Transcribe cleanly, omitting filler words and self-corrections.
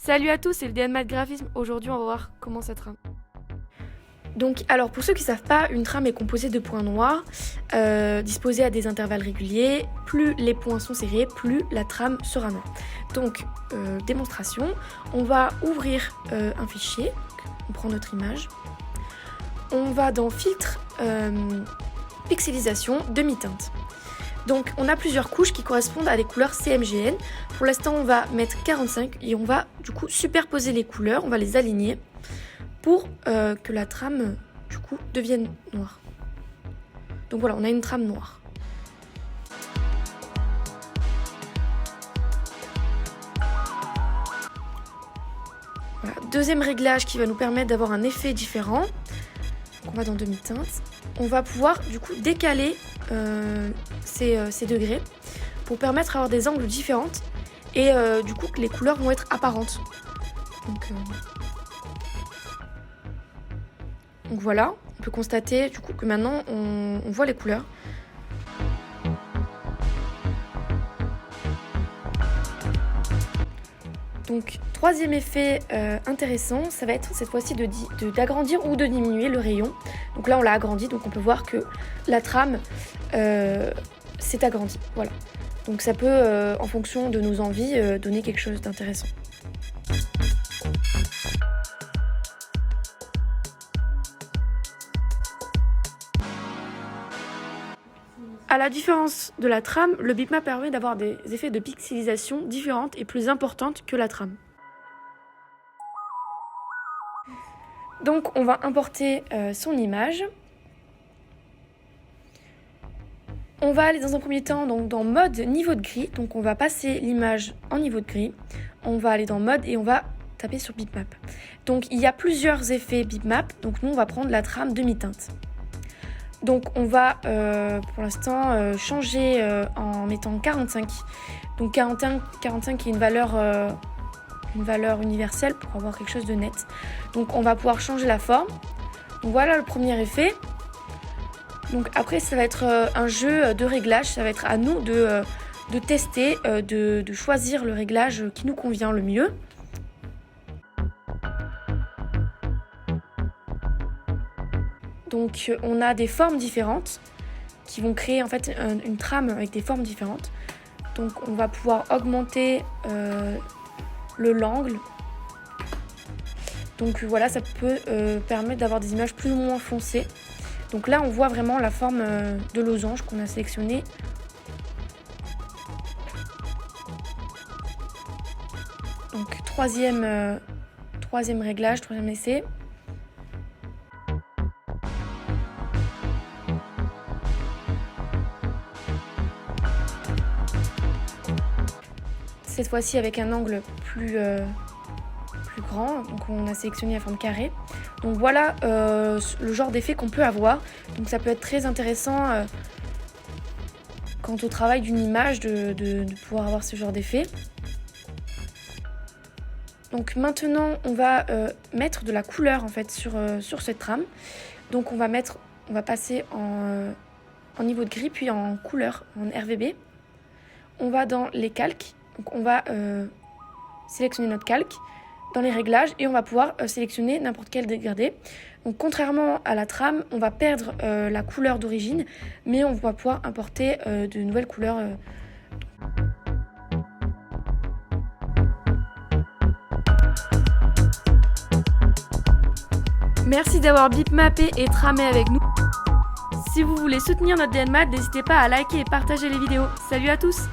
Salut à tous, c'est le DNMAT Graphisme. Aujourd'hui, on va voir comment ça trame. Donc, alors pour ceux qui ne savent pas, une trame est composée de points noirs disposés à des intervalles réguliers. Plus les points sont serrés, plus la trame sera noire. Donc, démonstration, on va ouvrir un fichier, on prend notre image, on va dans filtre, pixelisation, demi-teinte. Donc on a plusieurs couches qui correspondent à des couleurs CMGN. Pour l'instant on va mettre 45 et on va du coup superposer les couleurs, on va les aligner pour que la trame du coup devienne noire. Donc voilà, on a une trame noire. Voilà. Deuxième réglage qui va nous permettre d'avoir un effet différent. Donc on va dans demi-teinte. On va pouvoir du coup décaler ces degrés pour permettre d'avoir des angles différents et du coup que les couleurs vont être apparentes. Donc voilà, on peut constater du coup que maintenant on voit les couleurs. Donc troisième effet intéressant, ça va être cette fois-ci d'agrandir ou de diminuer le rayon. Donc là on l'a agrandi, donc on peut voir que la trame s'est agrandie. Voilà. Donc ça peut, en fonction de nos envies, donner quelque chose d'intéressant. À la différence de la trame, le bitmap permet d'avoir des effets de pixelisation différentes et plus importantes que la trame. Donc on va importer son image. On va aller dans un premier temps donc, dans mode niveau de gris. Donc on va passer l'image en niveau de gris. On va aller dans mode et on va taper sur bitmap. Donc il y a plusieurs effets bitmap. Donc nous on va prendre la trame demi-teinte. Donc on va pour l'instant changer en mettant 45. Donc 45 est une valeur universelle pour avoir quelque chose de net. Donc on va pouvoir changer la forme. Donc voilà le premier effet. Donc après ça va être un jeu de réglage. Ça va être à nous de tester, de choisir le réglage qui nous convient le mieux. Donc on a des formes différentes qui vont créer en fait une trame avec des formes différentes. Donc on va pouvoir augmenter l'angle. Donc voilà, ça peut permettre d'avoir des images plus ou moins foncées. Donc là on voit vraiment la forme de losange qu'on a sélectionné. Donc troisième réglage, troisième essai. Cette fois-ci avec un angle plus grand, donc on a sélectionné la forme carrée. Donc voilà le genre d'effet qu'on peut avoir. Donc ça peut être très intéressant quant au travail d'une image de pouvoir avoir ce genre d'effet. Donc maintenant on va mettre de la couleur en fait sur cette trame. Donc on va passer en niveau de gris puis en couleur, en RVB. On va dans les calques. Donc on va sélectionner notre calque dans les réglages et on va pouvoir sélectionner n'importe quel dégradé. Donc contrairement à la trame, on va perdre la couleur d'origine, mais on va pouvoir importer de nouvelles couleurs. Merci d'avoir bitmappé et tramé avec nous. Si vous voulez soutenir notre DNMAT, n'hésitez pas à liker et partager les vidéos. Salut à tous!